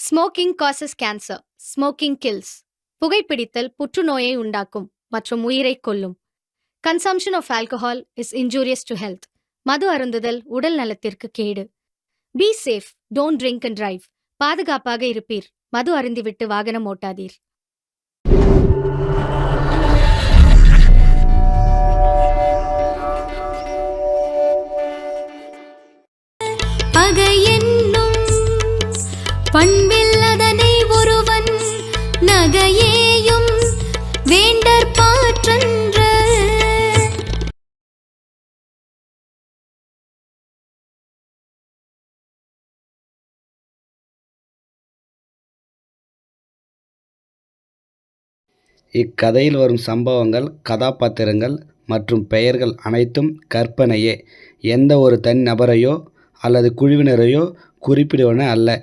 Smoking causes cancer. Smoking kills. புகைப்பிடித்தல் புற்றுநோயை உண்டாக்கும் மற்றும் உயிரைக் கொல்லும். Consumption of alcohol is injurious to health. மது அருந்துதல் உடல் நலத்திற்கு கேடு. Be safe, don't drink and drive. பாதுகாப்பாக இருப்பீர். மது அருந்திவிட்டு வாகனம் ஓட்டாதீர். பண்பில்லதனை ஒருவன் நகையேயும் வேண்டற் பாற்றன்ற. இக்கதையில் வரும் சம்பவங்கள், கதாபாத்திரங்கள் மற்றும் பெயர்கள் அனைத்தும் கற்பனையே. எந்த ஒரு தனி நபரையோ அல்லது குழுவினரையோ குறிப்பிடுவன அல்ல.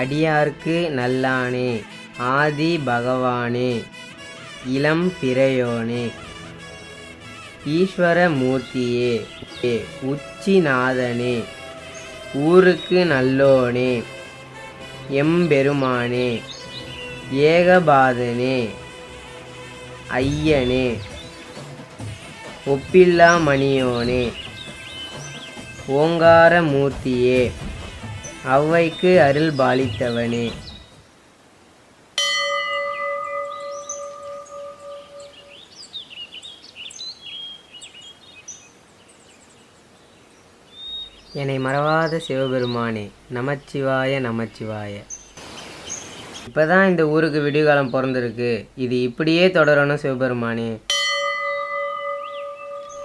அடியார்க்கு நல்லானே, ஆதி பகவானே, இளம் பிறையோனே, ஈஸ்வர மூர்த்தியே, உச்சிநாதனே, ஊருக்கு நல்லோனே, எம்பெருமானே, ஏகபாதனே, ஐயனே, ஒப்பில்லா மணியோனே, ஓங்கார மூர்த்தியே, ஔவைக்கு அருள் பாலித்தவனே. என்னை மறவாத சிவபெருமானே, நமச்சிவாய நமச்சிவாய. இப்போதான் இந்த ஊருக்கு விடிகாலம் பிறந்திருக்கு. இது இப்படியே தொடரணும் சிவபெருமானே.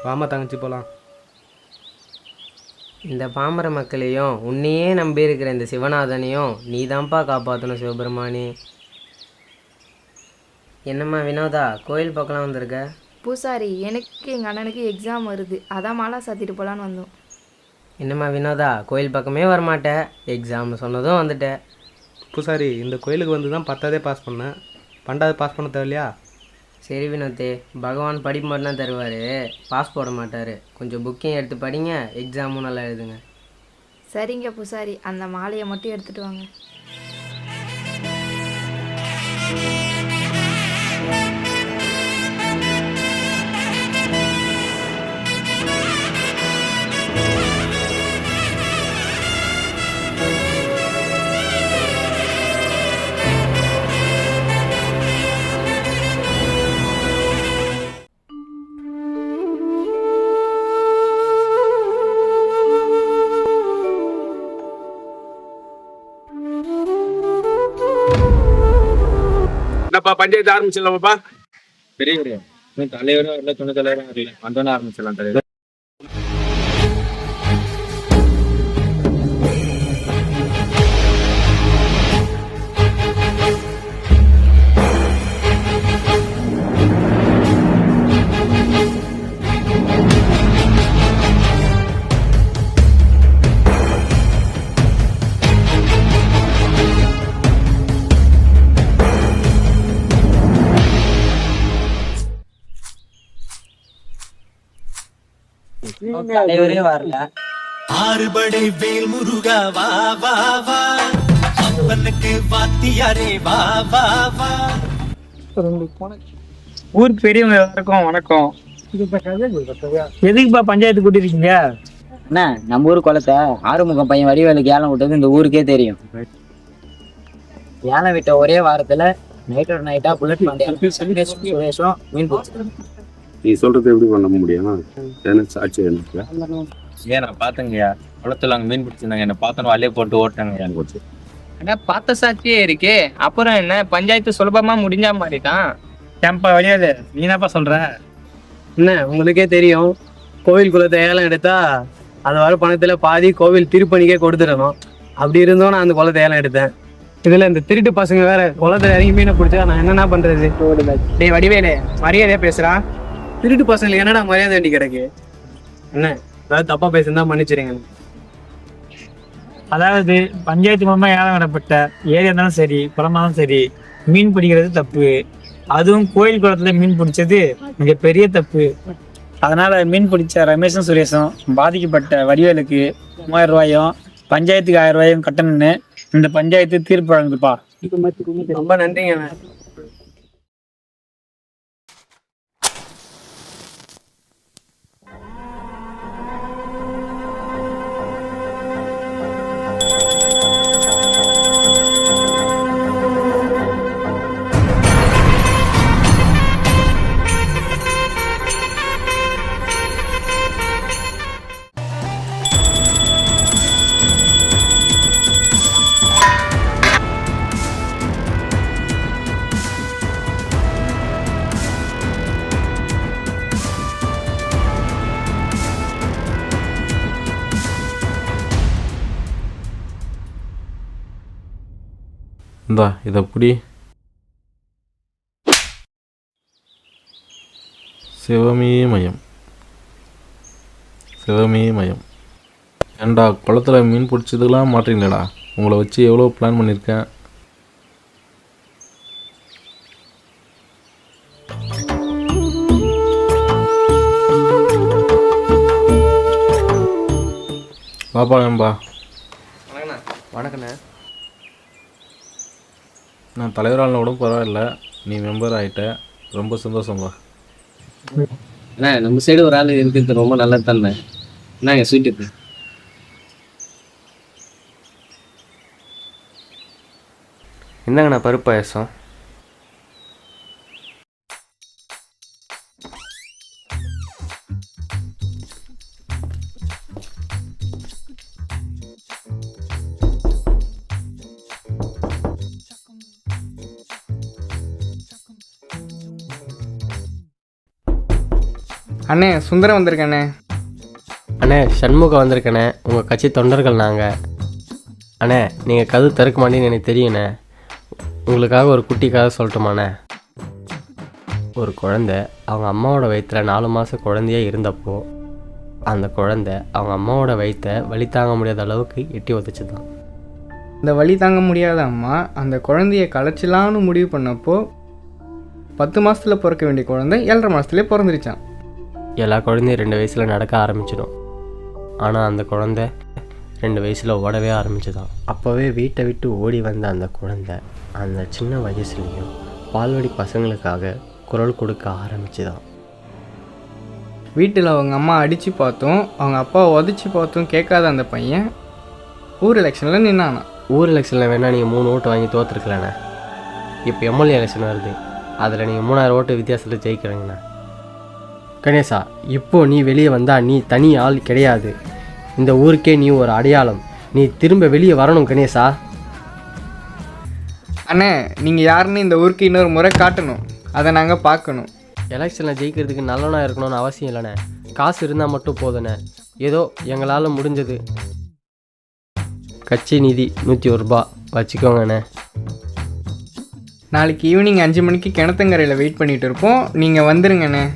வாமா தங்கச்சி போகலாம். இந்த பாமர மக்களையும் உன்னையே நம்பி இருக்கிற இந்த சிவநாதனையும் நீ தான்ப்பா காப்பாற்றணும் சிவபெருமானே. என்னம்மா வினோதா, கோயில் பக்கம்லாம் வந்திருக்க? பூசாரி, எனக்கு எங்கள் அண்ணனுக்கு எக்ஸாம் வருது, அதான் மாலா சாத்திட்டு போகலான்னு வந்தோம். என்னம்மா வினோதா, கோயில் பக்கமே வரமாட்டேன், எக்ஸாம் சொன்னதும் வந்துட்டேன். பூசாரி, இந்த கோயிலுக்கு வந்து தான் 10ஆவதே பாஸ் பண்ணேன். 12ஆவது பாஸ் பண்ண தேவையில்லையா? சரி வினோத்தே, பகவான் படிப்பு மட்டும் தான் தருவார், பாஸ் போட மாட்டார். கொஞ்சம் புக்கையும் எடுத்து படிங்க, எக்ஸாமும் நல்லா எழுதுங்க. சரிங்க பூசாரி, அந்த மாலையை மட்டும் எடுத்துகிட்டு வாங்க. என்னப்பா பஞ்சாயத்து ஆரம்பிச்சிடலாமாப்பா? பெரிய தலைவரும் வரல, துணை தலைவரும் வரல, வந்தோன்னு ஆரம்பிச்சிடலாம் தலைவர். தலைவரே வரல. ஆறுபடை வேல் முருகா வா வா வா, அப்பனுக்கு வாத்தியாரே வா வா வா. ஊருக்கு பெரியவங்க எல்லாருக்கும் வணக்கம். எதுக்குப்பா பஞ்சாயத்து கூட்டிருக்கீங்க? அண்ணா நம்ம ஊர் குளத்தை ஆறுமுகம் பையன் வடிவேலுக்கு ஏலம் விட்டது இந்த ஊருக்கே தெரியும். ஏலம் விட்ட ஒரே வாரத்துல நைட்டோட நைட்டா புல்லட் சுரேஷும் மீன் பிடிச்சிருக்காங்க. நீ சொல்றது எப்படி பண்ண முடியும்? சாட்சி ஏன் நான் பார்த்தேங்கய்யா, குளத்துல அங்கே மீன் பிடிச்சிருந்தாங்க, என்னை பார்த்தோன்னு வலையை போட்டு ஓட்டாங்க போச்சு. அண்ணா பார்த்த சாட்சியே இருக்கே, அப்புறம் என்ன பஞ்சாயத்து சுலபமா முடிஞ்சா மாதிரி தான். ஏன்பா வழியாது நீ என்னப்பா சொல்ற? என்ன உங்களுக்கே தெரியும், கோவில் குளத்தை ஏலம் எடுத்தா அது வர பணத்துல பாதி கோவில் திருப்பணிக்கே கொடுத்துடணும். அப்படி இருந்தோம் நான் அந்த குளத்தை ஏலம் எடுத்தேன். இதுல இந்த திருட்டு பசங்க வேற குளத்துல இறங்கி மீனை பிடிச்சா நான் என்னென்ன பண்றது? டேய் வடிவேலு, மரியாதையா பேசுறா. திருட்டு பசங்களுக்கு என்னடா மரியாதை வேண்டி கிடக்கு? என்ன ஏதாவது தப்பா பேசுனா மன்னிச்சிருங்க. அதாவது பஞ்சாயத்து மூலமா ஏலம் விடப்பட்ட ஏரியா இருந்தாலும் சரி, குளமாலும் சரி, மீன் பிடிக்கிறது தப்பு. அதுவும் கோயில் குளத்துல மீன் பிடிச்சது மிகப்பெரிய தப்பு. அதனால மீன் பிடிச்ச ரமேஷும் சுரேஷும் பாதிக்கப்பட்ட வடிவேலுக்கு 3000 ரூபாயும் பஞ்சாயத்துக்கு 1000 ரூபாயும் கட்டணும்னு இந்த பஞ்சாயத்து தீர்ப்பு வழங்குதுப்பா. ரொம்ப நன்றிங்க. இந்தா இதை புடி. சிவமே மயம், சிவமே மயம். ஏண்டா குளத்துல மீன் பிடிச்சதுலாம் மாட்டீங்களேடா, உங்களை வச்சு எவ்வளோ பிளான் பண்ணியிருக்கேன். பாப்பா வேம்பா. வணக்கண்ணே. நான் தலைவரான கூட பரவாயில்ல, நீ மெம்பர் ஆகிட்ட, ரொம்ப சந்தோஷம்பா. அண்ணா நம்ம சைடு ஒரு ஆள் இருக்கிறது ரொம்ப நல்லது தானே. என்னங்க ஸ்வீட் இருக்கு? என்னங்கண்ணா பருப்பு பாயசம்? அண்ணே சுந்தரம் வந்திருக்கண்ணே. அண்ணே சண்முகம் வந்திருக்கண்ணே, உங்கள் கட்சி தொண்டர்கள் நாங்கள். அண்ணே நீங்கள் கதவு திறக்க மாட்டேன்னு எனக்கு தெரியுண்ணே. உங்களுக்காக ஒரு குட்டி கதை சொல்லட்டுமாண்ணே? ஒரு குழந்தை அவங்க அம்மாவோட வயிற்றில் 4 மாத குழந்தையாக இருந்தப்போ அந்த குழந்தை அவங்க அம்மாவோட வயிற்றை வலி தாங்க முடியாத அளவுக்கு எட்டி உதச்சி தான். இந்த வலி தாங்க முடியாத அம்மா அந்த குழந்தைய கலைச்சிலான்னு முடிவு பண்ணப்போ 10 மாதத்தில் பிறக்க வேண்டிய குழந்தை 7.5 மாதத்துலேயே பிறந்துருச்சான். எல்லா குழந்தையும் 2 வயசில் நடக்க ஆரம்பிச்சிடும். ஆனால் அந்த குழந்தை 2 வயசில் ஓடவே ஆரம்பிச்சுதான். அப்போவே வீட்டை விட்டு ஓடி வந்த அந்த குழந்தை அந்த சின்ன வயசுலேயும் பால்வாடி பசங்களுக்காக குரல் கொடுக்க ஆரம்பிச்சுதான். வீட்டில் அவங்க அம்மா அடித்து பார்த்தோம், அவங்க அப்பா உதச்சி பார்த்தோம் கேட்காத அந்த பையன் ஊர் எலெக்ஷனில் நின்னானா. ஊர் எலெக்ஷனில் வேணால் நீங்கள் 3 ஓட்டு வாங்கி தோற்றுருக்கலண்ணே. இப்போ எம்எல்ஏ எலெக்ஷன் வருது, அதில் நீங்கள் 3000 ஓட்டு வித்தியாசத்தில் ஜெயிக்கிறீங்கண்ணா. கணேசா, இப்போ நீ வெளியே வந்தால் நீ தனி ஆள் கிடையாது, இந்த ஊருக்கே நீ ஒரு அடையாளம். நீ திரும்ப வெளியே வரணும் கணேசா. அண்ணே நீங்கள் யாருன்னு இந்த ஊருக்கு இன்னொரு முறை காட்டணும், அதை நாங்கள் பார்க்கணும். எலெக்ஷனில் ஜெயிக்கிறதுக்கு நல்லவனா இருக்கணும்னு அவசியம் இல்லைண்ணே, காசு இருந்தால் மட்டும் போதுண்ணே. ஏதோ எங்களால் முடிஞ்சது. கட்சி நிதி 101 ரூபா வச்சுக்கோங்கண்ணே. நாளைக்கு ஈவினிங் 5 மணிக்கு கிணத்தங்கரையில் வெயிட் பண்ணிகிட்டு இருப்போம், நீங்கள் வந்துருங்கண்ணே.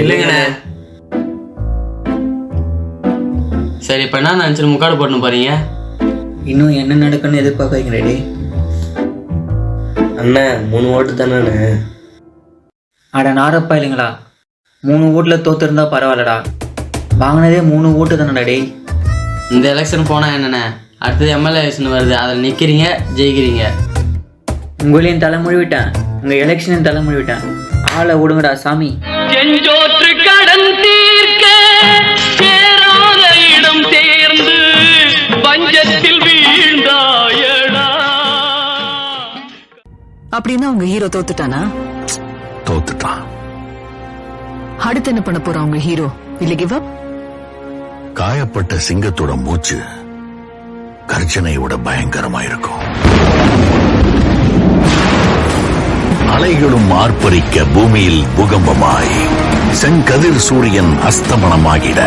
இல்லைங்கண்ணே. சரி இப்போ என்ன நினச்சி முக்காடு போடணும் பாருங்க. இன்னும் என்ன நடக்குன்னு எதிர்பார்க்குறீங்க ரெடி? அண்ணே 3 ஓட்டு தானே. அட நாரப்பா இல்லைங்களா, 3 ஓட்டில் தோத்துருந்தா பரவாயில்லடா, வாங்கினதே 3 ஓட்டு தானடா டே. இந்த எலெக்ஷன் போனால் என்னண்ணே, அடுத்தது எம்எல்ஏ எலெக்ஷன் வருது, அதில் நிற்கிறீங்க, ஜெயிக்கிறீங்க. உங்களையும் தலைமொழி விட்டேன், உங்கள் எலெக்ஷனையும் தலைமொழி விட்டேன். ஆளை விடுங்கடா சாமி. கடன் தீர்க்க சேராத இடம் சேர்ந்து பஞ்சத்தில் வீழ்ந்தாயடா. அப்படின்னா உங்க ஹீரோ தோத்துட்டானா? தோத்துட்டான். அடுத்து என்ன பண்ண போறான் உங்க ஹீரோ? இல்ல கிவ் அப்? காயப்பட்ட சிங்கத்தோட மூச்சு கர்ஜனையோட பயங்கரமா இருக்கும். அலைகளும் ஆர்ப்பரிக்க பூமியில் பூகம்பமாய் செங்கதிர் சூரியன் அஸ்தமனமாகிட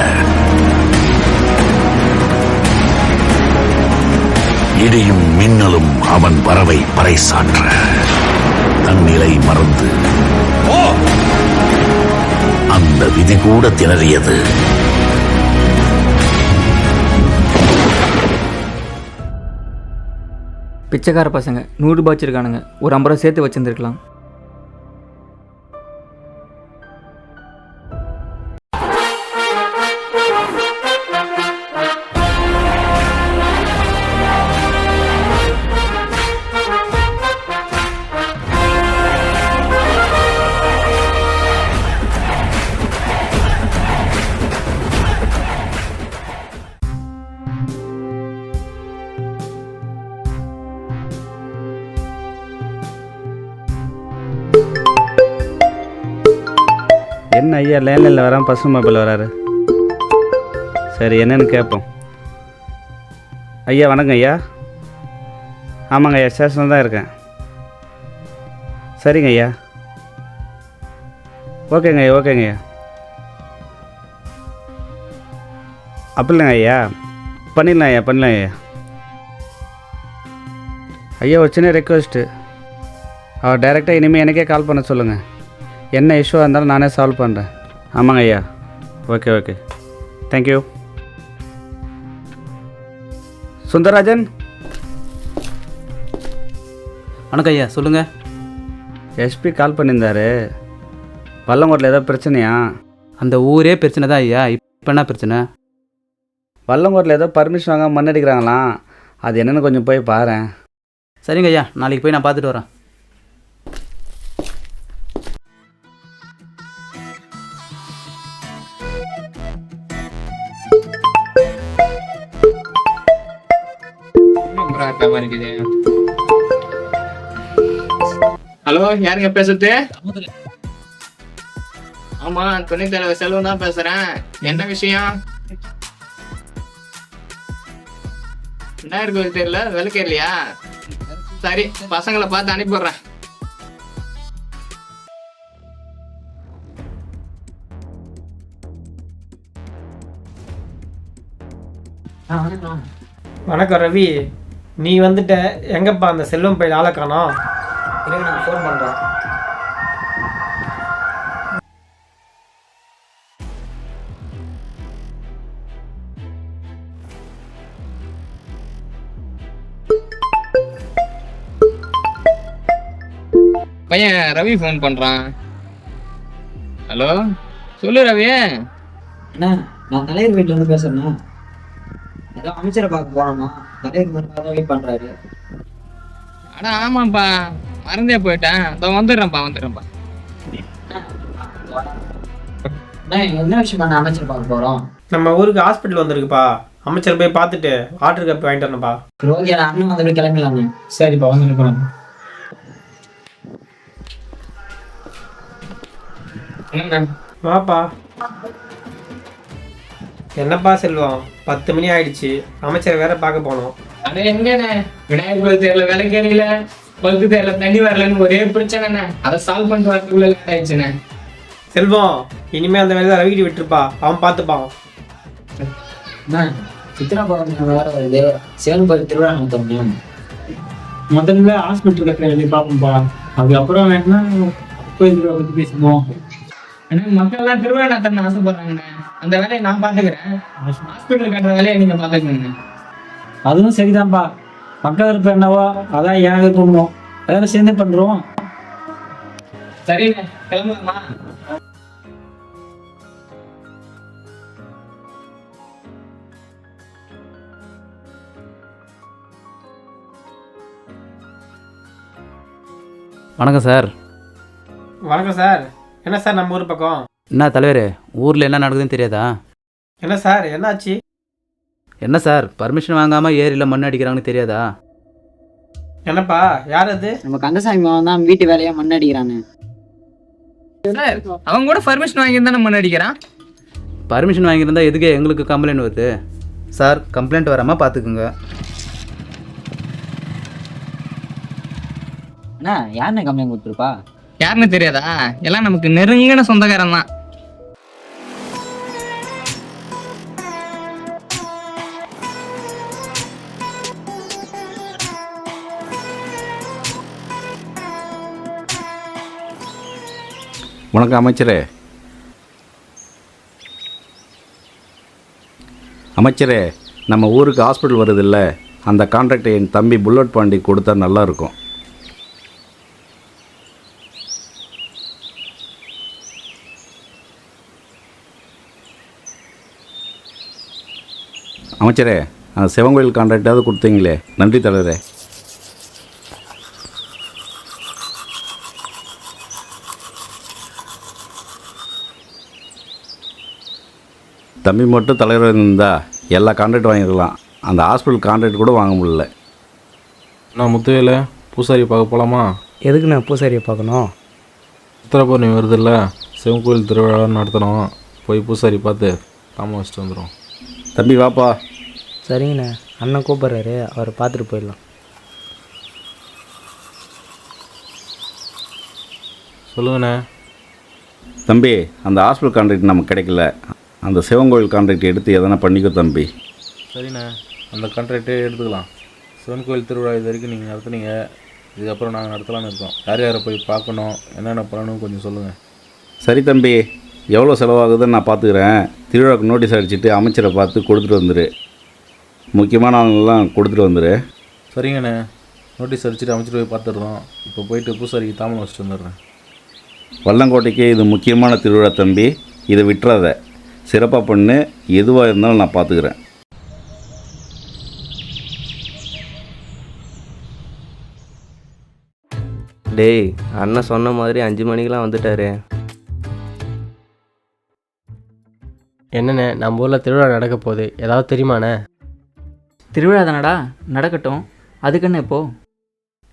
இடியும் மின்னலும் அவன் வரவை பறைசாற்ற தன்னிலை மறந்து அந்த விதி கூட திணறியது. பிச்சைக்கார பசங்க 100 ரூபாய் வச்சிருக்கானுங்க, ஒரு 50 ரூபா சேர்த்து வச்சிருந்துருக்கலாம். என்ன ஐயா லேண்ட்லைனில் வராமல் பர்சனல் மொபைல் வராரு? சரி என்னன்னு கேட்போம். ஐயா வணக்கம் ஐயா. ஆமாங்க ஐயா, ஸ்டேஷனில் தான் இருக்கேன். சரிங்க ஐயா. ஓகேங்க ஐயா, ஓகேங்க ஐயா. அப்படி இல்லைங்க ஐயா, பண்ணிடலாம் ஐயா, பண்ணலாம் ஐயா. ஐயா ஒரு சின்ன ரெக்வஸ்ட்டு, அவர் டைரெக்டாக இனிமேல் எனக்கே கால் பண்ண சொல்லுங்கள். என்ன இஷ்யூவாக இருந்தாலும் நானே சால்வ் பண்ணுறேன். ஆமாங்க ஐயா. Okay okay, thank you. சுந்தரராஜன். வணக்கம் ஐயா, சொல்லுங்கள். எஸ்பி கால் பண்ணியிருந்தாரு. வல்லங்கோட்டில் ஏதோ பிரச்சனையா? அந்த ஊரே பிரச்சனை தான் ஐயா. இப்போ என்ன பிரச்சனை? வல்லங்கோட்டில் ஏதோ பர்மிஷன் வாங்க மண்ணடிக்கிறாங்களாம், அது என்னென்னு கொஞ்சம் போய் பாரேன். சரிங்க ஐயா, நாளைக்கு போய் நான் பார்த்துட்டு வரேன். ஹலோ, யாருங்க பேசுறது? ஆமா, துணை தலைவர் செல்வம் தான் பேசுறேன். என்ன விஷயம்? என்ன இருக்கு தெரியல, விளக்கேறலையா? சரி, பசங்களை பார்த்து அனுப்பிடுறேன். வணக்கம் ரவி, நீ வந்துட்ட. எங்கப்பா அந்த செல்வம் பையன் ஆளை காணோம்? இருங்க, நான் ஃபோன் பண்ணுறேன். பையன் ரவி ஃபோன் பண்ணுறான். ஹலோ, சொல்லு ரவி. அண்ணா, நான் தலைவர் வீட்டில் வந்து பேசுறேண்ணா. ஏதோ அமைச்சரை பார்க்க போனோமா, தலைவர் வெயிட் பண்ணுறாரு. அடா ஆமாப்பா, மறந்தே போயிட்டேன். அதோ வந்துடுறேன்ப்பா. என்ன விஷயமா நான் அமைச்சர் பார்க்க போகிறோம்? நம்ம ஊருக்கு ஹாஸ்பிட்டல் வந்திருக்குப்பா. அமைச்சர் போய் பார்த்துட்டு ஆர்டர் காப்பி வாங்கிட்டு வரணும்ப்பா. ரோகியா அண்ணன் வந்து கிளம்பலாங்க. சரிப்பா, வந்து நிற்கிறோம். வாப்பா. என்னப்பா செல்வம், 10 மணி ஆயிடுச்சு, அமைச்சர் வேற பார்க்க போனோம். அது எங்கண்ணே, விநாயகர் தேர்ல விலை கேட்கல, பல்கு தேர்ல தண்ணி வரலன்னு ஒரே பிரச்சனைண்ணே. அதை சால்வ் பண்ணிட்டு வரதுக்குள்ள லேட் ஆயிடுச்சுண்ணே. செல்வம், இனிமே அந்த வேலை ரவிக்கிட்டு விட்டுருப்பா, அவன் பார்த்துப்பான். சித்திரா படம் வேற வருது, சிவன் கோயில் திருவிழா நடத்தணும். முதல்ல ஹாஸ்பிட்டல் கட்டுற வேலையை பார்ப்போம்ப்பா, அதுக்கப்புறம் வேணா கோயில் திருவிழா பற்றி பேசுவோம். மக்கள் எல்லாம் திருவிழா நடத்தணும்னு ஆசைப்படுறாங்கண்ணே. அந்த வேலையை நான் பாத்துக்கிறேன், ஹாஸ்பிட்டல் கட்டுற வேலையை நீங்க பாத்துக்கணுங்க. அதுவும் சரிதான்ப்பா, மக்கள் விருப்பம் என்னவோ அதான் என் விருப்பம், அதான் சேர்ந்து பண்றோம். சரிண்ணே, கிளம்புமா? வணக்கம் சார். வணக்கம் சார். என்ன சார் நம்ம ஊர் பக்கம்? என்ன தலைவர், ஊரில் என்ன நடக்குதுன்னு தெரியாதா? என்ன சார் என்னாச்சு? என்ன சார் பர்மிஷன் வாங்காமல் ஏரியில் மண் அடிக்கிறாங்கன்னு தெரியாதா? என்னப்பா யார் அது? நம்ம கந்தசாமி மாவன் தான் வீட்டு வேலையா மண் அடிக்கிறானு. அவன் கூட பர்மிஷன் வாங்கியிருந்தா மண் அடிக்கிறான். பர்மிஷன் வாங்கியிருந்தா எதுக்கே எங்களுக்கு கம்ப்ளைண்ட் வருது? சார் கம்ப்ளைண்ட் வராமல் பார்த்துக்குங்க. அண்ணா யாருன்னு கம்ப்ளைண்ட் கொடுத்துருப்பா? யாருன்னு தெரியாதா? எல்லாம் நமக்கு நெருங்கின சொந்தக்காரன் தான். வணக்கம் அமைச்சரே. அமைச்சரே, நம்ம ஊருக்கு ஹாஸ்பிட்டல் வருதில்ல, அந்த கான்ட்ராக்டை என் தம்பி புல்லட் பாண்டி கொடுத்தா நல்லாயிருக்கும். அமைச்சரே, அந்த சிவங்கோயில் கான்ட்ராக்டாவது கொடுத்தீங்களே, நன்றி தலைவரே. தம்பி மட்டும் தலைவர் இருந்தால் எல்லா கான்ட்ராக்ட் வாங்கிடலாம். அந்த ஹாஸ்பிட்டல் கான்ட்ராக்ட் கூட வாங்க முடியல. நான் முத்துவேல பூசாரி பார்க்க போகலாமா? எதுக்கு நான் பூசாரியை பார்க்கணும்? சித்திரை பௌர்ணமி வருதில்ல, சிவன் கோயில் திருவிழா நடத்தணும். போய் பூசாரி பார்த்து தாமம் வச்சுட்டு வந்துடும். தம்பி வாப்பா. சரிங்கண்ணே, அண்ணன் கூப்பிட்றாரு, அவரை பார்த்துட்டு போயிடலாம். சொல்லுங்கண்ணே. தம்பி, அந்த ஹாஸ்பிட்டல் கான்ட்ராக்ட் நமக்கு கிடைக்கல. அந்த சிவங்கோயில் கான்ட்ராக்ட் எடுத்து எதனா பண்ணிக்கோ தம்பி. சரிண்ணே, அந்த கான்ட்ராக்டே எடுத்துக்கலாம். சிவன் கோயில் திருவிழா இது வரைக்கும் நீங்கள் நடத்துனீங்க, இதுக்கப்புறம் நாங்கள் நடத்தலான்னு இருக்கோம். யார் யாரை போய் பார்க்கணும், என்னென்ன பண்ணணும் கொஞ்சம் சொல்லுங்கள். சரி தம்பி, எவ்வளோ செலவாகுதுன்னு நான் பார்த்துக்கிறேன். திருவிழாவுக்கு நோட்டீஸ் அடிச்சுட்டு அமைச்சரை பார்த்து கொடுத்துட்டு வந்துடு. முக்கியமான ஆளுங்கள்லாம் கொடுத்துட்டு வந்துடு. சரிங்கண்ணே, நோட்டீஸ் அடிச்சுட்டு அமைச்சிட்டு போய் பார்த்துடுறோம். இப்போ போயிட்டு பூசாரிக்கு தாமம் வச்சுட்டு வந்துடுறேன். வல்லங்கோட்டைக்கு இது முக்கியமான திருவிழா தம்பி, இதை விட்டுறாத. சிறப்பாக பண்ணு, எதுவாக இருந்தாலும் நான் பார்த்துக்கிறேன். டேய், அண்ணன் சொன்ன மாதிரி 5 மணிக்கெலாம் வந்துட்டாரு. என்னண்ணே நம்ம ஊரில் திருவிழா நடக்க போகுது, ஏதாவது தெரியுமாண்ணே? திருவிழா தானடா, நடக்கட்டும். அதுக்குன்னு இப்போ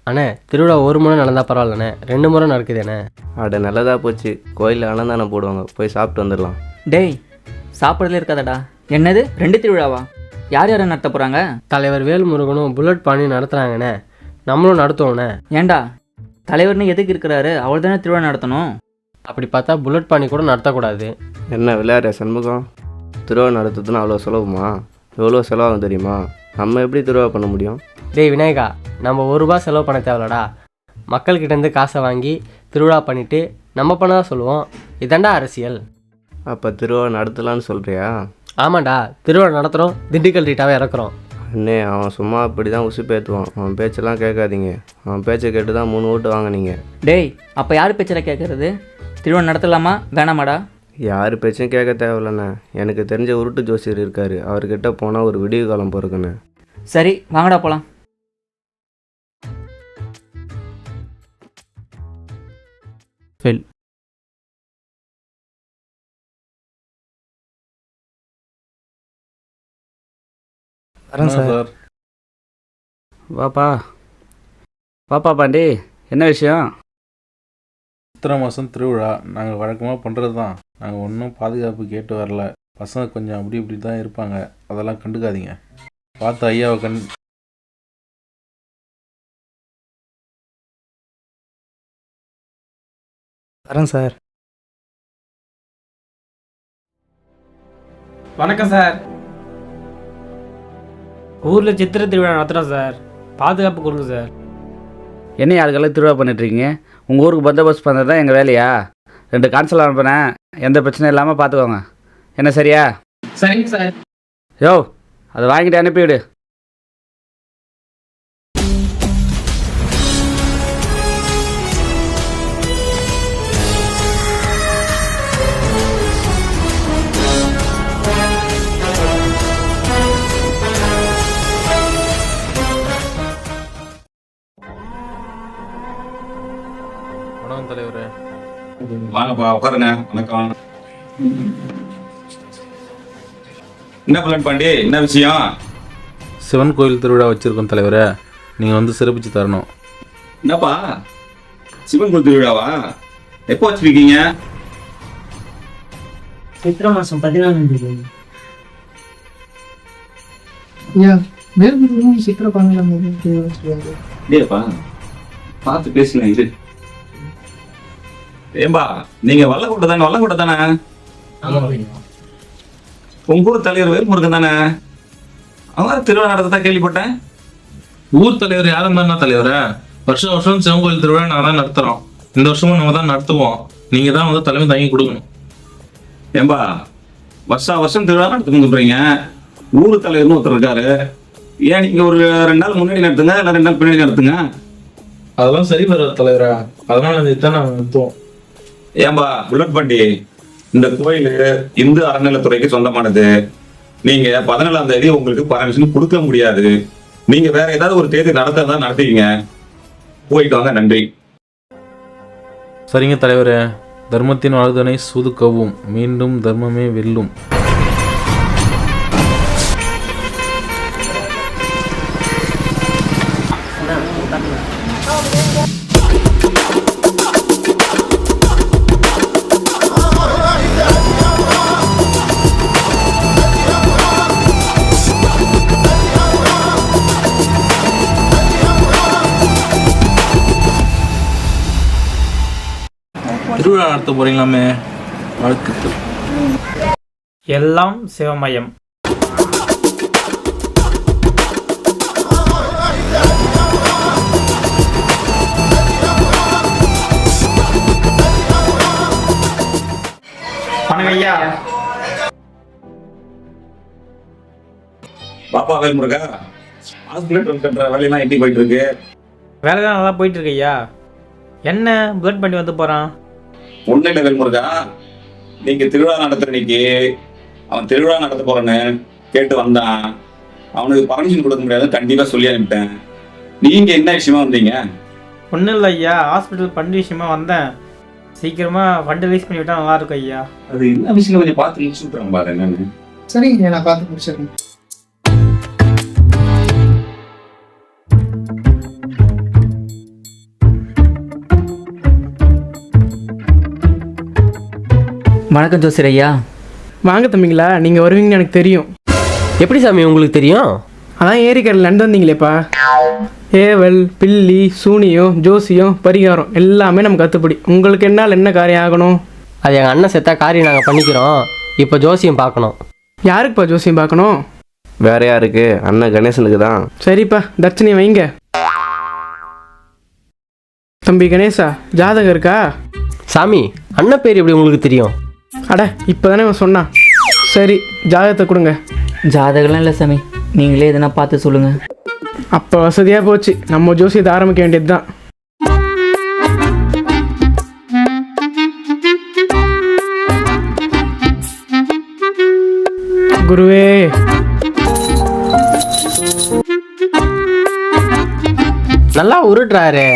அண்ணே திருவிழா ஒரு முறை நடந்தால் பரவாயில்லண்ணே, 2 முறை நடக்குதுண்ணே. அட நல்லதாக போச்சு, கோயிலில் அன்னதானே போடுவாங்க, போய் சாப்பிட்டு வந்துடலாம். டேய், சாப்பிட்றதுல இருக்காதடா. என்னது 2 திருவிழாவா? யார் யாரை நடத்த போகிறாங்க? தலைவர் வேல்முருகனும் புல்லட் பாண்டி நடத்துகிறாங்கண்ணே, நம்மளும் நடத்துவோண்ணே. ஏண்டா, தலைவர்னு எதுக்கு இருக்கிறாரு? அவள் தானே திருவிழா நடத்தணும். அப்படி பார்த்தா புல்லட் பாண்டி கூட நடத்தக்கூடாது. என்ன விளையாடுற சண்முகம்? திருவிழா நடத்துறதுன்னு அவ்வளோ செலவுமா? எவ்வளோ செலவாகும் தெரியுமா? நம்ம எப்படி திருவிழா பண்ண முடியும்? டேய் விநாயகா, நம்ம ₹1 செலவு பண்ண தேவையில்லடா. மக்கள்கிட்டேருந்து காசை வாங்கி திருவிழா பண்ணிவிட்டு நம்ம பண்ணதான் சொல்லுவோம். இதாண்டா அரசியல். அப்போ திருவிழா நடத்தலான்னு சொல்கிறியா? ஆமாண்டா, திருவிழா நடத்துகிறோம், திண்டுக்கல் ரீட்டாவே இறக்குறோம். அண்ணே, அவன் சும்மா அப்படி தான் உசுப்பேற்றுவான். அவன் பேச்செல்லாம் கேட்காதீங்க. அவன் பேச்சை கேட்டு தான் 3 ஓட்டு வாங்கினீங்க. டேய், அப்போ யார் பேச்சில் கேட்குறது? திருவிழா நடத்தலாமா வேணாமாடா? யார் பேச்சும் கேட்க தேவையில்லண்ணே. எனக்கு தெரிஞ்ச உருட்டு ஜோசியர் இருக்கார், அவர்கிட்ட போனால் ஒரு விடிவு காலம் பிறக்குண்ணே. சரி வாங்கடா போகலாம். ஃபெயில். வரேன் சார். வாப்பா வாப்பா பாண்டி, என்ன விஷயம்? சித்திரை மாதம் திருவிழா நாங்கள் வழக்கமாக பண்ணுறது தான். நாங்கள் ஒன்றும் பாதுகாப்பு கேட்டு வரல. பசங்க கொஞ்சம் அப்படி இப்படி தான் இருப்பாங்க, அதெல்லாம் கண்டுக்காதீங்க. பார்த்து ஐயாவை வரேன் சார். வணக்கம் சார். ஊரில் சித்திரை திருவிழா நடத்துகிறோம் சார், பாதுகாப்பு கொடுங்க சார். என்ன யாருக்கெல்லாம் திருவிழா பண்ணிட்டுருக்கீங்க? உங்கள் ஊருக்கு பந்தோபஸ்து பண்ணுறது தான் எங்கள் வேலையா? 2 கான்சல் அனுப்புனேன், எந்த பிரச்சனையும் இல்லாமல் பார்த்துக்கோங்க. என்ன சரியா? சரிங்க சார். யோ, அதை வாங்கிட்டு அனுப்பிவிடு. வணக்கம் தலைவரே. வாங்கப்பா உட்காருங்க. வணக்கம். என்ன பிளான் பாண்டி, என்ன விஷயம்? சிவன் கோயில் திருவிழா வச்சுருக்கோம் தலைவரே, நீங்கள் வந்து சிறப்பிச்சு தரணும். என்னப்பா சிவன் கோயில் திருவிழாவா? எப்போ வச்சிருக்கீங்க? சித்திரை மாதம் 14 சித்திரை 14 இல்லையாப்பா, பார்த்து பேசுங்க. இது ஏம்பா, நீங்க வல்லக்கோட்டை தானே? உங்க ஊர் தலைவர் வேல்முருகன் தானே? அவங்க திருவிழா நடத்ததான் கேள்விப்பட்டேன். ஊர் தலைவர் யாரும் தானே தலைவரே? வருஷம் வருஷம் சிவன் கோயில் திருவிழா நாங்கள் தான் நடத்துகிறோம். இந்த வருஷமும் நம்ம தான் நடத்துவோம். நீங்கள் தான் வந்து தலைமை தாங்கி கொடுக்கணும். ஏம்பா, வருஷம் திருவிழா நடத்துன்னு சொல்றீங்க. ஊர் தலைவர்னு ஒருத்தர் இருக்காரு. ஏன் நீங்க ஒரு 2 நாள் முன்னாடி நடத்துங்க, இல்லை 2 நாள் பின்னாடி நடத்துங்க. அதெல்லாம் சரி வராது தலைவரா, அதனால இதுதான் நாங்கள் நடத்துவோம். ஏம்பா புல்லட் பண்டி, இந்த கோயில் இந்து அறநிலைத்துறைக்கு சொந்தமானது. நீங்க 17ஆம் தேதி உங்களுக்கு பர்மிஷன் கொடுக்க முடியாது. நீங்க வேற ஏதாவது ஒரு தேதி நடத்ததான் நடத்துவீங்க. போயிட்டு வாங்க. நன்றி. சரிங்க தலைவரே. தர்மத்தின் வாழ்தனை சூது கவ்வும், மீண்டும் தர்மமே வெல்லும். திருவிழா நடத்த போறீங்களாமே, வாழ்த்துக்கள். எல்லாம் சிவமயம். வணக்கம் ஐயா. பாப்பா வேல்முருகா, ஹாஸ்பிட்டல் கட்டுற வேலையெல்லாம் எப்படி போயிட்டு இருக்கு? வேலை தான் நல்லா போயிட்டு இருக்கு ஐயா. என்ன பிளட் பண்ணி வந்து போறான்? ஒன்னும் இல்லை வேல்முருகா, நீங்க திருவிழா நடத்துறன்னைக்கு அவன் திருவிழா நடத்த போறேன்னு கேட்டு வந்தான். அவனுக்கு பர்மிஷன் கொடுக்க முடியாது, கண்டிப்பா சொல்லி அனுப்பிட்டேன். நீங்க என்ன விஷயமா வந்தீங்க? ஒன்றும் இல்லை ஐயா, ஹாஸ்பிட்டல் ஃபண்ட் விஷயமா வந்தேன். சீக்கிரமா ஃபண்ட் ரிலீஸ் பண்ணி விட்டா நல்லா இருக்கும் ஐயா. அது என்ன விஷயம் கொஞ்சம் பார்த்து முடிச்சு விட்டுறேன் பாரு. என்னன்னு சரிங்க, நான் பார்த்து முடிச்சிடுறேன். வணக்கம் ஜோசியர் ஐயா. வாங்க தம்பிங்களா, நீங்கள் வருவீங்கன்னு எனக்கு தெரியும். எப்படி சாமி உங்களுக்கு தெரியும்? அதான் ஏரிக்கரையில் நடந்து வந்தீங்களேப்பா. ஏவல், பில்லி, சூனியம், ஜோசியம், பரிகாரம் எல்லாமே நமக்கு கற்றுப்படி. உங்களுக்கு என்னால் என்ன காரியம் ஆகணும்? அது எங்கள் அண்ணன் செத்தா காரியம் நாங்கள் பண்ணிக்கிறோம். இப்போ ஜோசியம் பார்க்கணும். யாருக்குப்பா ஜோசியம் பார்க்கணும்? வேற யாருக்கு? அண்ணன் கணேசனுக்கு தான். சரிப்பா, தர்ச்சனை வைங்க. தம்பி கணேசா, ஜாதகம் இருக்கா? சாமி, அண்ணன் பேர் எப்படி உங்களுக்கு தெரியும்? அட இப்போ தானே அவன் சொன்னான். சரி, ஜாதகத்தை கொடுங்க. ஜாதகம்லாம் இல்லை சாமி, நீங்களே எதனா பார்த்து சொல்லுங்கள். அப்போ வசதியாக போச்சு, நம்ம ஜோசியத்தை ஆரம்பிக்க வேண்டியது தான். குருவே, நல்லா உருட்டுறாரு.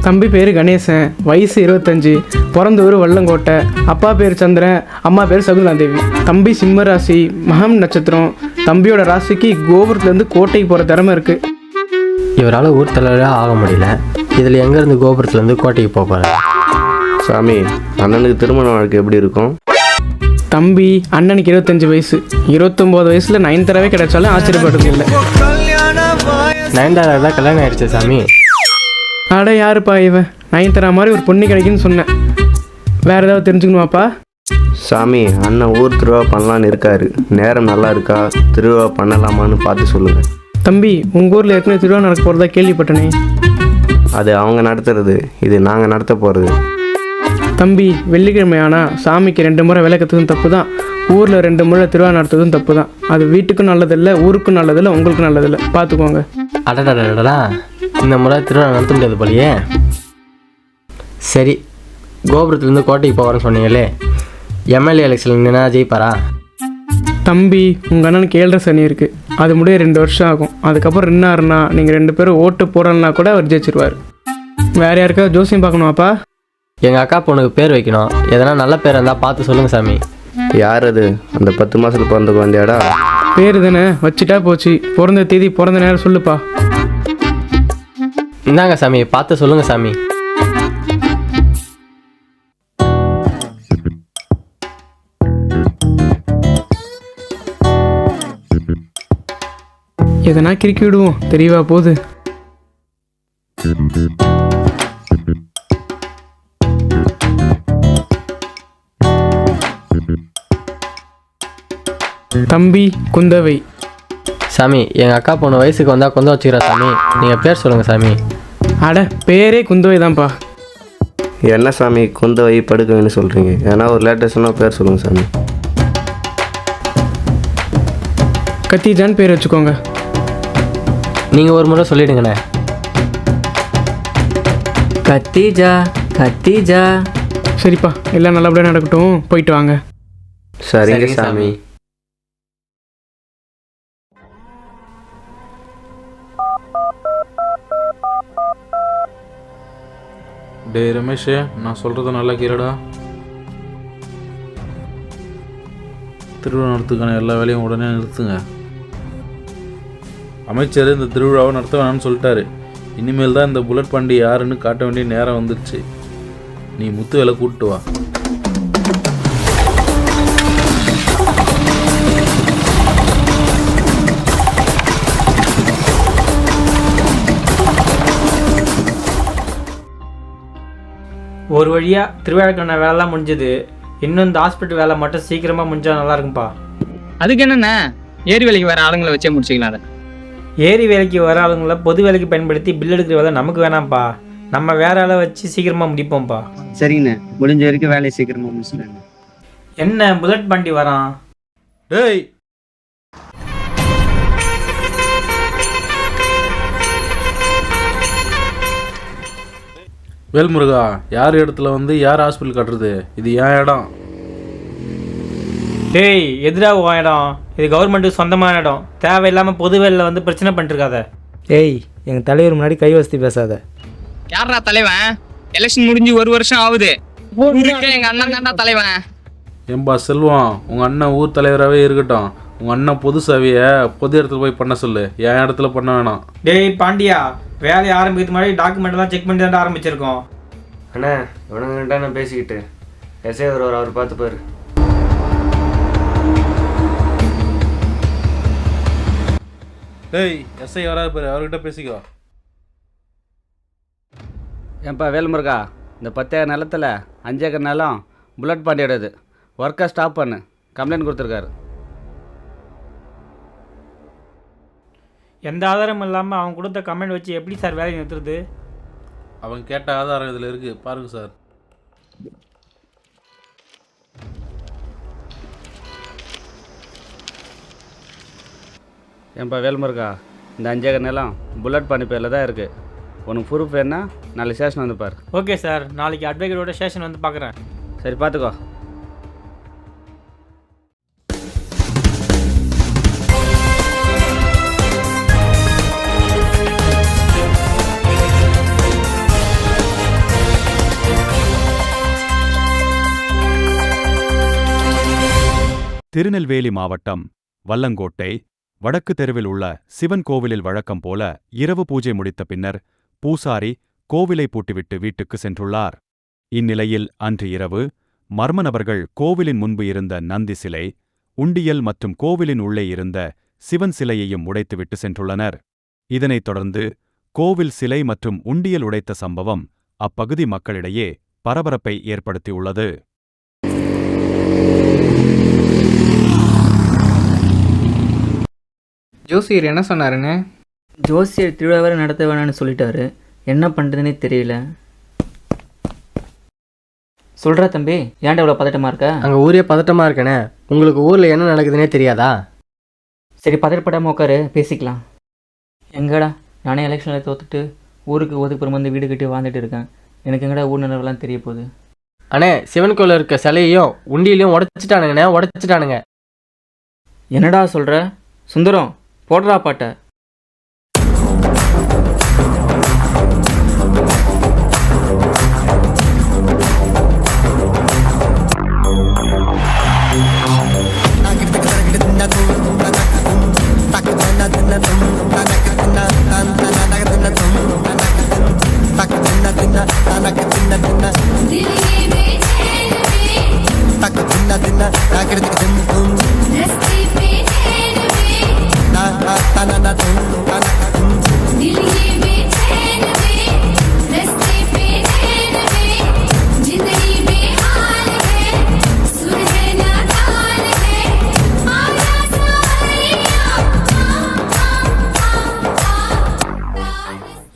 தம்பி பேர் கணேசன், வயசு 25, பிறந்த ஊர் வல்லங்கோட்டை, அப்பா பேர் சந்திரன், அம்மா பேர் சகுந்தாதேவி. தம்பி சிம்ம ராசி, மகம் நட்சத்திரம். தம்பியோட ராசிக்கு கோபுரத்துலேருந்து கோட்டைக்கு போகிற திறமை இருக்குது. இவரால் ஊர் தலைவராக ஆக முடியல, இதில் எங்கேருந்து கோபுரத்துலேருந்து கோட்டைக்கு போகிறாரு? சாமி, அண்ணனுக்கு திருமண வாழ்க்கை எப்படி இருக்கும்? தம்பி அண்ணனுக்கு 25 வயசு, 29 வயசில் நயன்தாராவே கிடைச்சாலும் ஆச்சரியப்படுறது இல்லை. நயன்தாரா தான் கல்யாணம் ஆயிடுச்சு சாமி. அட யாருப்பா இவன்? நயன்தாரா மாதிரி ஒரு பொண்ணு கிடைக்குன்னு சொன்னேன். வேறு ஏதாவது தெரிஞ்சுக்கணுமாப்பா? சாமி, அண்ணன் ஊர் திருவிழா பண்ணலான்னு இருக்காரு. நேரம் நல்லா இருக்கா? திருவிழா பண்ணலாமான்னு பார்த்து சொல்லுங்கள். தம்பி, உங்கள் ஊரில் ஏற்கனவே திருவிழா நடக்க போகிறதா கேள்விப்பட்டனே. அது அவங்க நடத்துறது, இது நாங்கள் நடத்த போகிறது. தம்பி, வெள்ளிக்கிழமை ஆனால் சாமிக்கு 2 முறை விளக்கத்துக்கும் தப்பு தான், ஊரில் 2 முறை திருவிழா நடத்துறதும் தப்பு தான். அது வீட்டுக்கும் நல்லதில்லை, ஊருக்கும் நல்லதில்லை, உங்களுக்கும் நல்லதில்லை. பார்த்துக்கோங்க. அடடா, இந்த முறை திருவிழா நடத்த முடியாது போலையே. சரி, கோபுரத்துலேருந்து கோட்டைக்கு போகிறேன்னு சொன்னீங்களே, எம்எல்ஏ எலெக்ஷன் நின்னா ஜெயிப்பாரா? தம்பி, உங்கள் அண்ணனுக்கு 7.5 சனி இருக்குது. அது முடிய 2 வருஷம் ஆகும். அதுக்கப்புறம் நின்னாருன்னா நீங்கள் 2 பேரும் ஓட்டு போடலன்னா கூட அவர் ஜெயிச்சிருவார். வேறு யாருக்காவது ஜோசியம் பார்க்கணுமாப்பா? எங்கள் அக்கா பொண்ணுக்கு பேர் வைக்கணும். எதனா நல்ல பேர் இருந்தால் பார்த்து சொல்லுங்கள் சாமி. யார் அது? அந்த 10 மாதத்தில் பிறந்த குழந்தையாடா? பேர் தானே, வச்சுட்டா போச்சு. பிறந்த தேதி பிறந்த நேரம் சொல்லுப்பா. இந்தாங்க சாமி, பார்த்து சொல்லுங்கள் சாமி. எதனா கிறுக்கி விடுவோம், தெரியவா போகுது. தம்பி குந்தவை. சாமி, எங்கள் அக்கா பொண்ணு வயசுக்கு வந்தால் கொண்டு வச்சுக்கிறேன் சாமி. நீங்கள் பேர் சொல்லுங்கள் சாமி. அட, பேரே குந்தவை தான்ப்பா. என்ன சாமி குந்தவை படுக்கவைன்னு சொல்கிறீங்க? ஏன்னா ஒரு லேட்டஸ்டான பேர் சொல்லுங்கள் சாமி. கத்திஜான்னு பேர் வச்சுக்கோங்க. நீங்கள் ஒரு முறை சொல்லிடுங்கண்ணே. கத்திஜா கத்திஜா. சரிப்பா, எல்லாம் நல்லபடியாக நடக்கட்டும். போயிட்டு வாங்க. சரிங்க சாமி. டேய் ரமேஷ், நான் சொல்கிறத நல்லா கேளுடா. திருவிழா நடத்துக்கான எல்லா வேலையும் உடனே நிறுத்துங்க. அமைச்சர் இந்த திருவிழாவை நடத்த வேணாம்னு சொல்லிட்டாரு. இனிமேல் தான் இந்த புல்லட் பாண்டி யாருன்னு காட்ட வேண்டிய நேரம் வந்துருச்சு. நீ முத்து வேலை கூப்பிட்டு வா. ஒரு வழியாக திருவிழாக்கான வேலைலாம் முடிஞ்சது. இன்னும் இந்த ஹாஸ்பிட்டல் வேலை மட்டும் சீக்கிரமாக முடிஞ்சால் நல்லா இருக்கும்பா. அதுக்கு என்னண்ணே, ஏரி வேலைக்கு வேறு ஆளுங்களை வச்சே முடிச்சிக்கலாம். அதை ஏரி வேலைக்கு வர ஆளுங்களை பொது வேலைக்கு பயன்படுத்தி பில் எடுக்கிற வேலை நமக்கு வேணாம்ப்பா. நம்ம வேற ஆளை வச்சு சீக்கிரமாக முடிப்போம்ப்பா. சரிங்கண்ணே, முடிஞ்ச வரைக்கும் வேலையை சீக்கிரமாக முடிச்சுங்க. என்ன புல்லட் பாண்டி வரான்? டேய், வேல்முருகா, யார் இடத்துல வந்து யார் ஹாஸ்பிட்டல் கட்டுறது? இது என் இடம். டேய், எதிராக உன் இடம். இது கவர்மெண்ட்டுக்கு சொந்தமான இடம். தேவையில்லாமல் பொது வேலையில் வந்து பிரச்சனை பண்ணிருக்காத. ஏய், எங்கள் தலைவர் முன்னாடி கை வசதி பேசாத. யாரா தலைவன்? எலெக்ஷன் முடிஞ்சு 1 வருஷம் ஆகுது. எங்கள் அண்ணன் தான்டா தலைவன். ஏம்பா செல்வம், உங்கள் அண்ணன் ஊர் தலைவராகவே இருக்கட்டும். உங்கள் அண்ணன் பொது சேவையை பொது இடத்துல போய் பண்ண சொல்லு, என் இடத்துல பண்ண வேணாம். டேய் பாண்டியா, வேலையை ஆரம்பிக்கிறது மாதிரி டாக்குமெண்ட்லாம் செக் பண்ணி தான் ஆரம்பிச்சிருக்கோம். அண்ணா, இவனுங்கிட்ட நான் பேசிக்கிட்டு எஸ்ஐ வருவார், அவர் பார்த்துப்பாரு. டேய், எஸ்ஐ வராது பாரு, அவர்கிட்ட பேசிக்கோ. ஏன்பா வேல்முருகா, இந்த 10 ஏக்கர் நிலத்தில் 5 ஏக்கர் நிலம் புல்லட் பாண்டியோடது. ஒர்க்கை ஸ்டாப் பண்ணு, கம்ப்ளைண்ட் கொடுத்துருக்காரு. எந்த ஆதாரமும் இல்லாமல் அவன் கொடுத்த கமெண்ட் வச்சு எப்படி சார் வேலையை நிறுத்துறது? அவன் கேட்ட ஆதாரம் இதில் இருக்குது, பாருங்கள் சார். ஏன்பா வேல்முருகா, இந்த 5 ஏக்கர் நிலம் புல்லட் பாண்டி பேரில் தான் இருக்குது. உனக்கு ப்ரூஃப் வேணா நாளைக்கு ஸ்டேஷன் வந்து பாரு. ஓகே சார், நாளைக்கு அட்வொகேட்டோட ஸ்டேஷன் வந்து பார்க்குறேன். சரி, பார்த்துக்கோ. திருநெல்வேலி மாவட்டம் வல்லங்கோட்டை வடக்கு தெருவில் உள்ள சிவன் கோவிலில் வழக்கம் போல இரவு பூஜை முடித்த பின்னர் பூசாரி கோவிலை பூட்டிவிட்டு வீட்டுக்கு சென்றுள்ளார். இந்நிலையில் அன்று இரவு மர்ம நபர்கள் கோவிலின் முன்பு இருந்த நந்தி சிலை, உண்டியல் மற்றும் கோவிலின் உள்ளே இருந்த சிவன் சிலையையும் உடைத்துவிட்டு சென்றுள்ளனர். இதனைத் தொடர்ந்து கோவில் சிலை மற்றும் உண்டியல் உடைத்த சம்பவம் அப்பகுதி மக்களிடையே பரபரப்பை ஏற்படுத்தியுள்ளது. ஜோசியர் என்ன சொன்னாருங்க? ஜோசியர் திருவிழாவை நடத்த வேணான்னு சொல்லிட்டாரு. என்ன பண்ணுறதுனே தெரியல. சொல்கிறா தம்பி, ஏன்டா இவ்வளோ பதட்டமாக இருக்க? அங்கே ஊரே பதட்டமாக இருக்கேனே. உங்களுக்கு ஊரில் என்ன நடக்குதுன்னே தெரியாதா? சரி, பதட்டப்படாமல் உட்காரு, பேசிக்கலாம். எங்கடா, நானே எலெக்ஷனில் தோத்துட்டு ஊருக்கு ஒதுக்குப்புறம் வந்து வீடு கட்டி வாழ்ந்துட்டு இருக்கேன். எனக்கு எங்கடா ஊர் நிலவெல்லாம் தெரிய போகுது. அண்ணே சிவன் கோயிலில் இருக்க சிலையையும் உண்டியிலையும் உடைச்சிட்டானுங்கண்ணே, உடைச்சிட்டானுங்க. என்னடா சொல்கிற? சுந்தரம், போடுறா பாட்டை.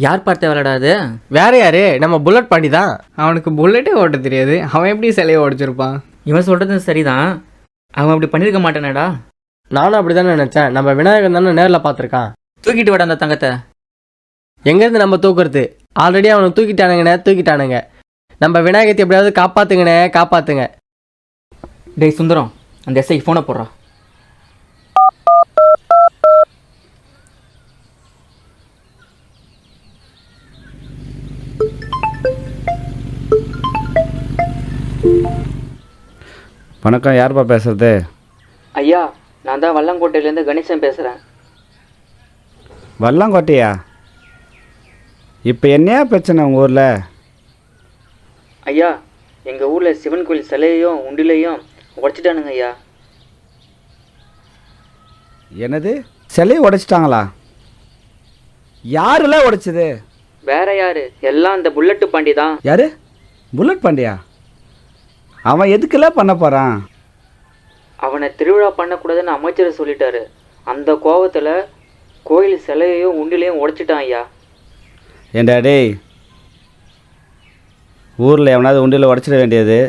யார் பார்த்த விளையாடாது? வேற யாரு? நம்ம புல்லட் பாண்டி தான். அவனுக்கு புல்லட்டே ஓட்ட தெரியாது, அவன் எப்படி சிலையை உடைச்சிருப்பான்? இவன் சொல்கிறது சரிதான், அவன் அப்படி பண்ணியிருக்க மாட்டானேடா. நானும் அப்படி தானே நினச்சேன். நம்ம விநாயகன் தானே நேரில் பார்த்துருக்கான். தூக்கிட்டு விட அந்த தங்கத்தை. எங்கேருந்து நம்ம தூக்குறது? ஆல்ரெடி அவனுக்கு தூக்கிட்டானுங்கண்ணே, தூக்கிட்டானுங்க. நம்ம விநாயகத்தை எப்படியாவது காப்பாற்றுங்கண்ணே, காப்பாற்றுங்க. டேய் சுந்தரம், அந்த எஸ்ஐக்கு ஃபோனை போடுறா. வணக்கம், யாருப்பா பேசுறது? ஐயா, நான் தான் வல்லங்கோட்டையிலேருந்து கணேசன் பேசுகிறேன். வல்லங்கோட்டையா? இப்போ என்னையா பிரச்சனை உங்கள் ஊரில்? ஐயா, எங்கள் ஊரில் சிவன் கோயில் சிலையையும் உண்டிலையும் உடைச்சிட்டானுங்க ஐயா. என்னது? சிலையை உடைச்சிட்டாங்களா? யாருல உடைச்சது? வேற யாரு? எல்லாம் இந்த புல்லட்டு பாண்டி தான். யாரு? புல்லட் பாண்டியா? அவன் எதுக்கெல்லாம் பண்ண போகிறான்? அவனை திருவிழா பண்ணக்கூடாதுன்னு அமைச்சர் சொல்லிட்டாரு. அந்த கோபத்தில் கோயில் சிலையையும் உண்டிலையும் உடைச்சிட்டான் ஐயா. ஏண்டா டேய், ஊரில் எவனாவது உண்டியில் உடச்சிட வேண்டியது,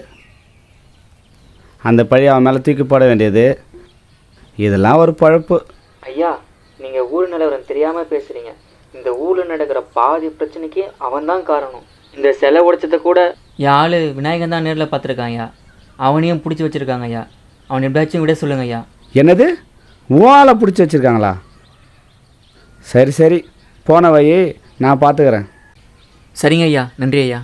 அந்த பழி அவன் மேலே தூக்கி போட வேண்டியது, இதெல்லாம் ஒரு பழப்பு. ஐயா, நீங்கள் ஊர் நிலவரம் தெரியாமல் பேசுகிறீங்க. இந்த ஊரில் நடக்கிற பாதி பிரச்சனைக்கு அவன் தான் காரணம். இந்த சிலை உடைச்சதை கூட என் ஆள் விநாயகன் தான் நேரில் பார்த்துருக்கான் ஐயா. அவனையும் பிடிச்சி வச்சுருக்காங்க ஐயா. அவனை எப்படியாச்சும் விட சொல்லுங்க ஐயா. என்னது? ஊழை பிடிச்சி வச்சுருக்காங்களா? சரி சரி, போன வை, நான் பார்த்துக்கிறேன். சரிங்க ஐயா, நன்றி ஐயா.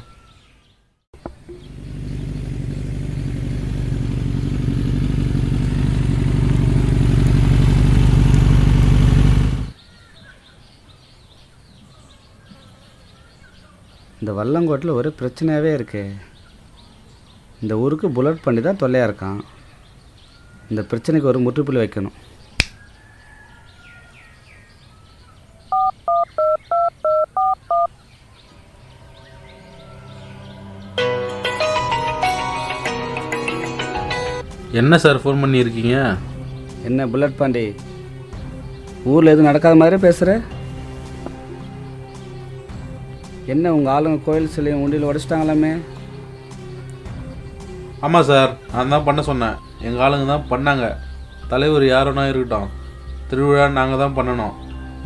இந்த வல்லங்கோட்டில் ஒரு பிரச்சனையாகவே இருக்கு. இந்த ஊருக்கு புல்லட் பண்ணி தான் தொல்லையாக இருக்கான். இந்த பிரச்சனைக்கு ஒரு முற்றுப்புள்ளி வைக்கணும். என்ன சார் ஃபோன் பண்ணியிருக்கீங்க? என்ன புல்லட் பாண்டி, ஊரில் எதுவும் நடக்காத மாதிரி பேசுகிற? என்ன உங்கள் ஆளுங்க கோயில் சிலையும் உண்டியில் உடைச்சிட்டாங்களாமே? ஆமாம் சார், நான் தான் பண்ண சொன்னேன். எங்கள் ஆளுங்க தான் பண்ணாங்க. தலைவர் யாரோனா இருக்கட்டும், திருவிழா நாங்கள் தான் பண்ணணும்.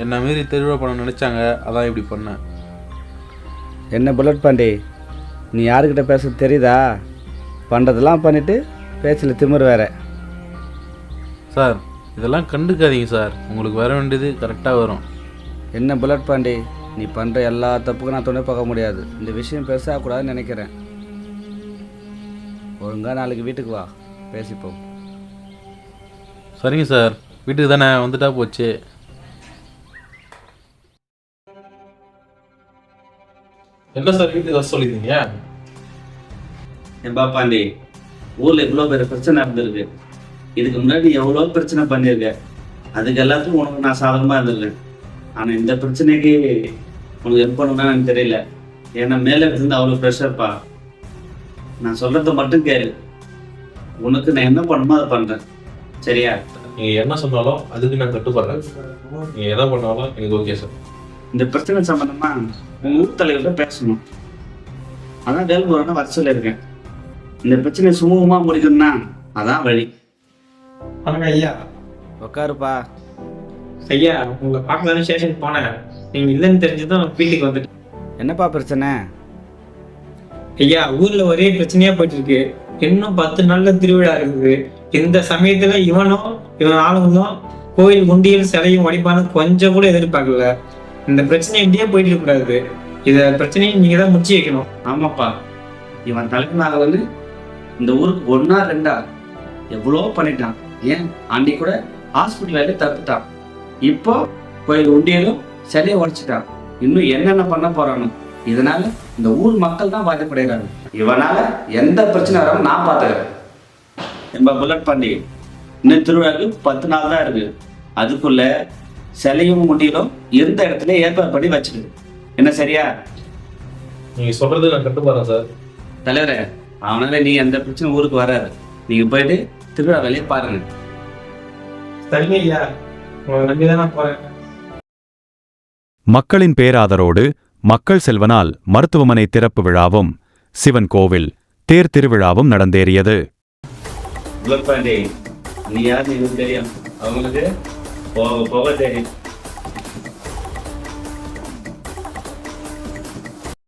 என்னை மீறி திருவிழா பண்ண நினச்சாங்க, அதான் இப்படி பண்ணேன். என்ன புல்லட் பாண்டி, நீ யாருக்கிட்ட பேச தெரியுதா? பண்ணுறதெல்லாம் பண்ணிவிட்டு பேச்சில் திமிரு வேற. சார், இதெல்லாம் கண்டுக்காதீங்க சார். உங்களுக்கு வர வேண்டியது கரெக்டாக வரும். என்ன புல்லட் பாண்டி, நீ பண்ணுற எல்லா தப்புக்கும் நான் துணை பார்க்க முடியாது. இந்த விஷயம் பேசக்கூடாதுன்னு நினைக்கிறேன். ஒழுங்காக நாளைக்கு வீட்டுக்கு வா, பேசிப்போம். சரிங்க சார், வீட்டுக்கு தானே வந்துட்டா போச்சு. என்ன சார் வீட்டுக்கு வர சொல்லியிருந்தீங்க? ஏன்பா பாண்டி, ஊரில் இவ்வளோ பெரிய பிரச்சனை இருந்திருக்கு. இதுக்கு முன்னாடி எவ்வளோ பிரச்சனை பண்ணியிருக்க. அதுக்கு எல்லாத்துக்கும் உனக்கு நான் சாதகமாக இருந்திருக்கேன். ஆனால் இந்த பிரச்சனைக்கு உனக்கு ஹெல்ப் பண்ணணும்னா எனக்கு தெரியல. ஏன்னா மேலே இருந்து அவ்வளோ ப்ரெஷர்ப்பா. நான் சொல்கிறத மட்டும் கேளு. உனக்கு நான் என்ன பண்ணணுமோ அதை பண்ணுறேன், சரியா? நீங்கள் என்ன சொன்னாலும் அதுக்கு நான் கட்டுப்படுறேன். நீங்கள் எதை பண்ணாலும் எனக்கு ஓகே சார். இந்த பிரச்சனை சம்மந்தமாக உங்கள் ஊர் தலைவர்கிட்ட பேசணும். அதான் வேல்முறைன்னு வர சொல்லியிருக்கேன். இந்த பிரச்சனையை சுமூகமாக முடிக்கணும்னா அதான் வழி. வணக்கம் ஐயா. உட்காருப்பா. ஐயா, உங்களை பார்க்க தானே ஸ்டேஷன் போனேன். நீங்கள் இல்லைன்னு தெரிஞ்சதும் வீட்டுக்கு வந்துட்டு. என்னப்பா பிரச்சனை? ஐயா ஊர்ல ஒரே பிரச்சனையா போயிட்டு இருக்கு. இன்னும் 10 நாள்ல திருவிழா இருக்குது. இந்த சமயத்துல இவன் ஆளுங்களும் கோயில் உண்டியல் சிலையும் வடிப்பான்னு கொஞ்சம் கூட எதிர்பார்க்கல. இந்த பிரச்சனை இப்படியே போயிட்டு இருக்க கூடாது. இத பிரச்சனையை நீங்க தான் முடிச்சு வைக்கணும். ஆமாப்பா, இவன் தலைவனாக வந்து இந்த ஊருக்கு 1 ஆ 2 எவ்வளோ பண்ணிட்டான். ஏன் அன்னைக்கு கூட ஹாஸ்பிட்டல் வேலையை தடுத்துட்டான். இப்போ கோயில் உண்டியலும் சிலையை உடைச்சிட்டான். இன்னும் என்னென்ன பண்ண போறானு. இதனால இந்த ஊர் மக்கள் தான் பாதிப்படைகிறாங்க. இவனால எந்த பிரச்சனை வராமல் நான் பார்த்துக்கிறேன். நம்ம புல்லட் பாண்டி, இன்னும் திருவிழாக்கு 10 நாள் தான் இருக்கு. அதுக்குள்ள சிலையும் முண்டியிலும் இருந்த இடத்துல ஏற்பாடு பண்ணி வச்சிருக்கு. என்ன சரியா? நீங்க சொல்றது நான் கட்டுப்பாறேன் சார். தலைவரே, அவனால நீ எந்த பிரச்சனை ஊருக்கு வராது. நீங்க போயிட்டு திருவிழா வேலையை பாருங்க. சரிங்க ஐயா, உங்களை நம்பிதான் நான் போறேன். மக்களின் பேராதரோடு மக்கள் செல்வனால் மருத்துவமனை திறப்பு விழாவும் சிவன் கோவில் தேர் திருவிழாவும் நடந்தேறியது. புல்லட் பாண்டி, நீ யாருன்னு எனக்கு தெரியும். அவங்களுக்கு போக போக தெரியும்.